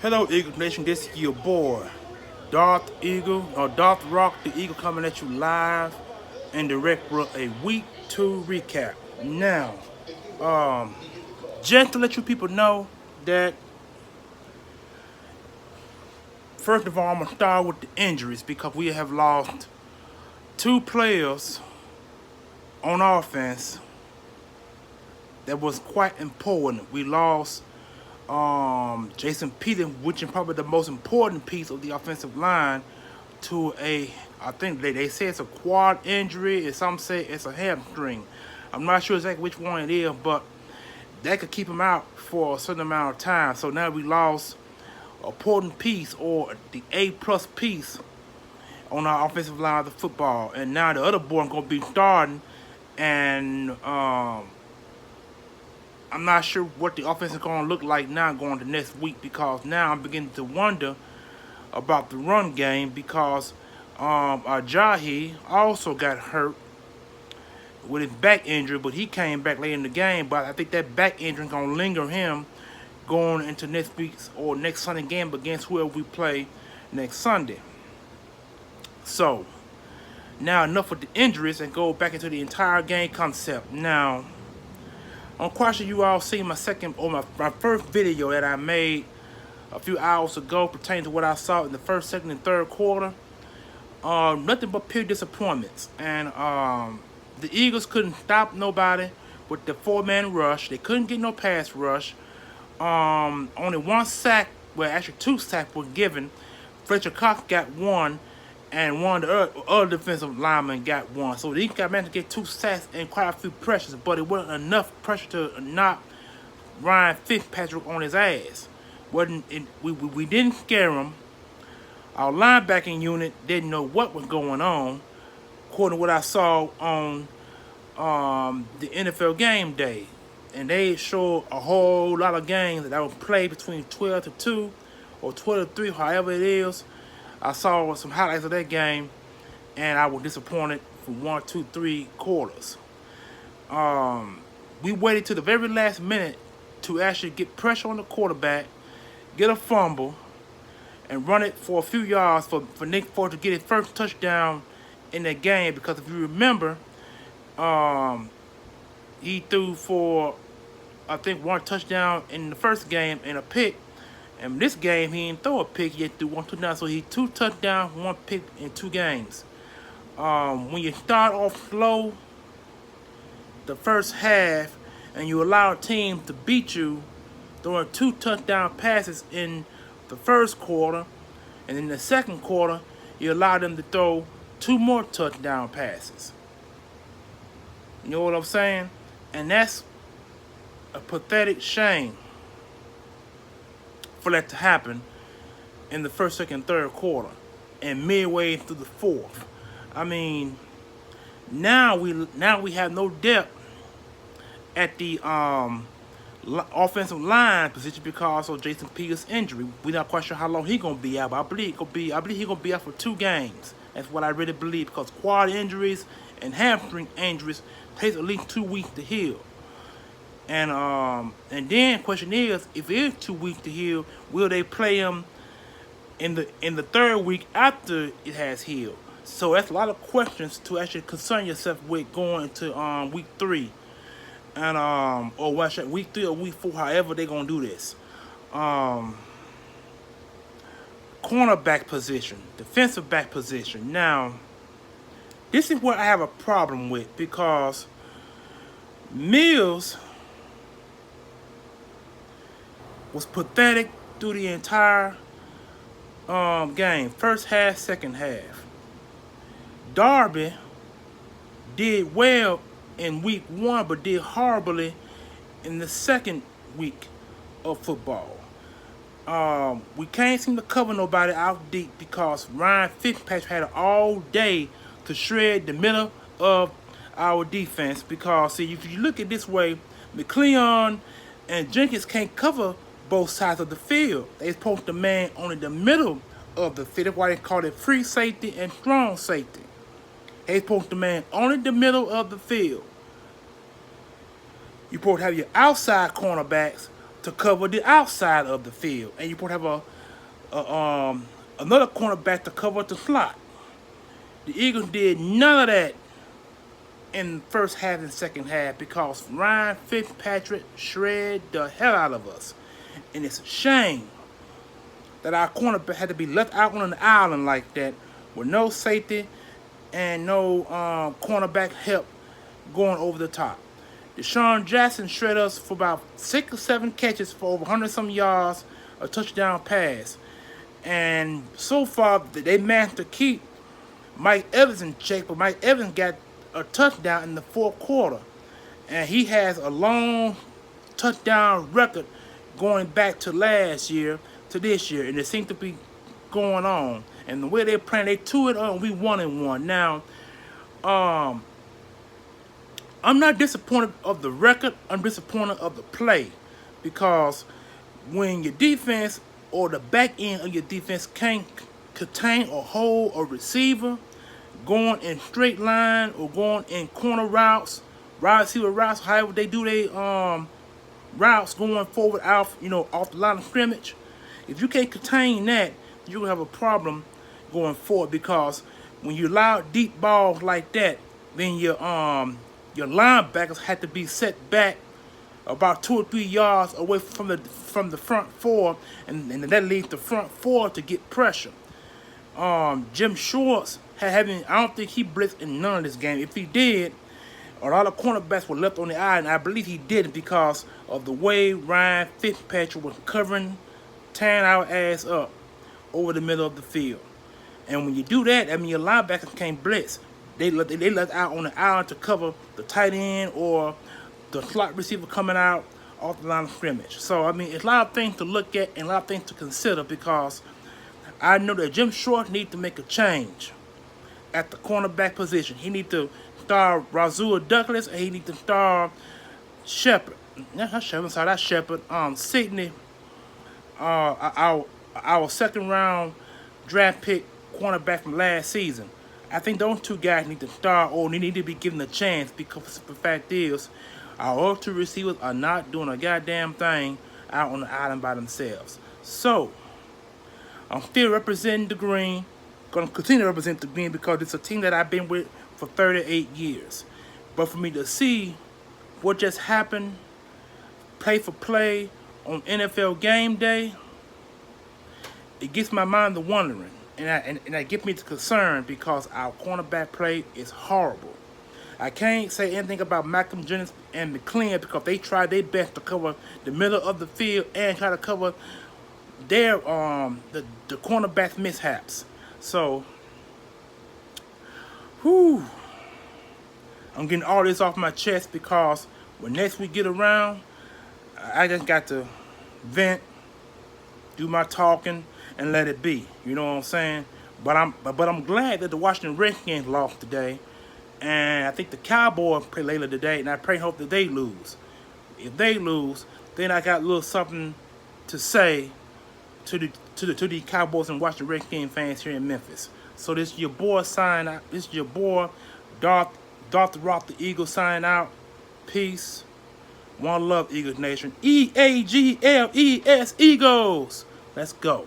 Hello, Eagle Nation. This is your boy, Darth Eagle, or Darth Rock the Eagle, coming at you live and direct with a week 2 recap. Now, just to let you people know that, first of all, I'm going to start with the injuries because we have lost 2 players on offense that was quite important. We lost Jason Peters, which is probably the most important piece of the offensive line, to I think they say it's a quad injury, and some say it's a hamstring. I'm not sure exactly which one it is, but that could keep him out for a certain amount of time. So now we lost an important piece, or the A-plus piece on our offensive line of the football. And now the other boy is going to be starting, and I'm not sure what the offense is going to look like now going to next week, because now I'm beginning to wonder about the run game, because Ajayi also got hurt with his back injury, but he came back late in the game. But I think that back injury is going to linger him going into next week's or next Sunday game against whoever we play next Sunday. So now enough with the injuries and go back into the entire game concept. Now, I'm quite sure you all seen my first video that I made a few hours ago pertaining to what I saw in the first, second, and third quarter. Nothing but pure disappointments. And the Eagles couldn't stop nobody with the 4-man rush. They couldn't get no pass rush. Only 1 sack, well, actually 2 sacks were given. Fletcher Cox got 1, and one of the other defensive linemen got 1. So the Eagles managed to get 2 sacks and quite a few pressures, but it wasn't enough pressure to knock Ryan Fitzpatrick on his ass. We didn't scare him. Our linebacking unit didn't know what was going on, according to what I saw on the NFL Game Day. And they showed a whole lot of games that I would play between 12-2 or 12-3, however it is. I saw some highlights of that game, and I was disappointed for 1, 2, 3 quarters. We waited to the very last minute to actually get pressure on the quarterback, get a fumble, and run it for a few yards for Nick Ford to get his first touchdown in that game. Because if you remember, he threw for, I think, 1 touchdown in the first game and a pick. And this game, he didn't throw a pick, he threw 1 touchdown. So he 2 touchdowns, 1 pick in 2 games. When you start off slow the first half and you allow a team to beat you throwing 2 touchdown passes in the first quarter, and in the second quarter, you allow them to throw 2 more touchdown passes. You know what I'm saying? And that's a pathetic shame for that to happen in the first, second, third quarter and midway through the fourth. I mean, now we have no depth at the offensive line position because of Jason Peters' injury. We're not quite sure how long he's gonna be out, but I believe he's gonna be out for 2 games. That's what I really believe, because quad injuries and hamstring injuries takes at least 2 weeks to heal. And then question is, if it is 2 weeks to heal, will they play him in the third week after it has healed? So that's a lot of questions to actually concern yourself with going into week 3, and or week 3 or week 4, however they're gonna do this. Cornerback position, defensive back position. Now, this is what I have a problem with, because Mills was pathetic through the entire game. First half, second half. Darby did well in week 1, but did horribly in the second week of football. We can't seem to cover nobody out deep because Ryan Fitzpatrick had all day to shred the middle of our defense. Because, see, if you look at it this way, McCleon and Jenkins can't cover both sides of the field. They're supposed to man only the middle of the field. That's why they call it free safety and strong safety. They're supposed to man only the middle of the field. You supposed to have your outside cornerbacks to cover the outside of the field, and you supposed to have another cornerback to cover the slot. The Eagles did none of that in the first half and second half because Ryan Fitzpatrick shredded the hell out of us. And it's a shame that our cornerback had to be left out on an island like that with no safety and no cornerback help going over the top. Deshaun Jackson shredded us for about 6 or 7 catches for over 100-some yards, a touchdown pass. And so far, they managed to keep Mike Evans in check, but Mike Evans got a touchdown in the fourth quarter. And he has a long touchdown record going back to last year to this year. And it seems to be going on. And the way they're playing, they 2-0, we 1-1. Now, I'm not disappointed of the record. I'm disappointed of the play. Because when your defense or the back end of your defense can't contain or hold a receiver going in straight line or going in corner routes, wide receiver routes, however they do their routes going forward off the line of scrimmage. If you can't contain that, you're gonna have a problem going forward, because when you allow deep balls like that, then your linebackers have to be set back about 2 or 3 yards away from the front four, and that leaves the front four to get pressure. Jim Schwartz I don't think he blitzed in none of this game. If he did, a lot of cornerbacks were left on the island. I believe he did because of the way Ryan Fitzpatrick was covering, tearing our ass up over the middle of the field. And when you do that, I mean, your linebackers can't blitz. They left out on the island to cover the tight end or the slot receiver coming out off the line of scrimmage. So, I mean, it's a lot of things to look at and a lot of things to consider, because I know that Jim Schwartz needs to make a change at the cornerback position. He needs to start Razul Douglas, and he needs to start Shepard. Not Shepard, sorry, that's Shepard. Sidney, our second round draft pick cornerback from last season. I think those two guys need to start, or they need to be given a chance, because the fact is, our other two receivers are not doing a goddamn thing out on the island by themselves. So, I'm still representing the green. Going to continue to represent the green because it's a team that I've been with for 38 years. But for me to see what just happened, play for play on NFL game day, it gets my mind to wondering. And that gets me to concern, because our cornerback play is horrible. I can't say anything about Malcolm Jennings and McLean, because they tried their best to cover the middle of the field and try to cover their the cornerback mishaps. So, I'm getting all this off my chest, because when next we get around, I just got to vent, do my talking, and let it be. You know what I'm saying? But I'm glad that the Washington Redskins lost today, and I think the Cowboys play later today, and I pray and hope that they lose. If they lose, then I got a little something to say to the Cowboys and Washington Redskins fans here in Memphis. So this is your boy signing out. This is your boy Darth Rock the Eagle signing out. Peace. One love, Eagles Nation. EAGLES Eagles. Let's go.